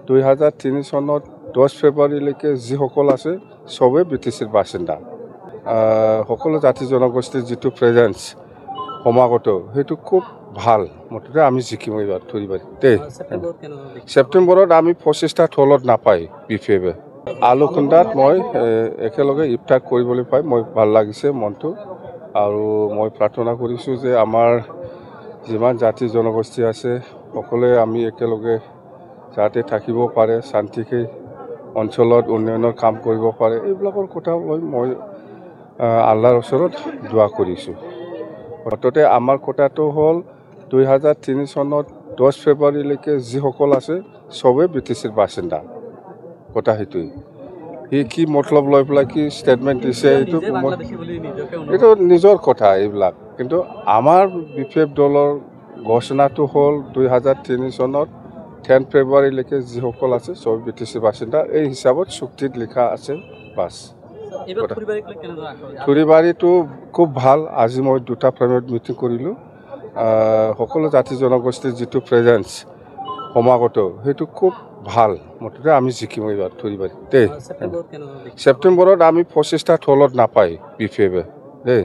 2003 চনত 10 ফেব্ৰুৱাৰীলৈকে যিসকল আছে চবেই BTCৰ বাসিন্দা সকলো জাতি জনগোষ্ঠীৰ যিটো প্ৰেজেন্স সমাগত সেইটো খুব ভাল মুঠতে আমি জিকিম এইবাৰ থুৰিবাৰী দেই ছেপ্টেম্বৰত আমি 25টা থলত নাপায় BPF আলুখুন্দাত মই একেলগে ইফতাৰ কৰিবলৈ পাই মই ভাল লাগিছে মনটো আৰু মই প্ৰাৰ্থনা কৰিছোঁ যে আমাৰ যিমান জাতি জনগোষ্ঠী আছে সকলোৱে আমি একেলগে যাতে থাকিব পাৰে শান্তিকে অঞ্চলত উন্নয়নৰ কাম কৰিব পাৰে এইবিলাকৰ কথা লৈ মই আল্লাহৰ ওচৰত দোৱা কৰিছোঁ অততে আমাৰ কথাটো হ'ল 2003 চনত 10 ফেব্ৰুৱাৰীলৈকে যিসকল আছে চবেই BTCৰ বাসিন্দা কথা সেইটোৱেই কি মতলব লৈ পেলাই কি ষ্টেটমেণ্ট দিছে এইটো নিজৰ কথা এইবিলাক কিন্তু আমাৰ BPF দলৰ ঘোষণাটো হ'ল 2003 চনত 10 ফেব্ৰুৱাৰীলৈকে যিসকল আছে চব BTCৰ বাসিন্দা এই হিচাপত চুক্তিত লিখা আছে বাছ থুৰিবাৰীটো খুব ভাল আজি মই দুটা প্ৰাইভেট মিটিং কৰিলোঁ সকলো জাতি জনগোষ্ঠীৰ যিটো প্ৰেজেন্স সমাগত সেইটো খুব ভাল মুঠতে আমি জিকিম এইবাৰ থুৰিবাৰী দেই ছেপ্টেম্বৰত আমি 25টা থলত নাপায় BPF দেই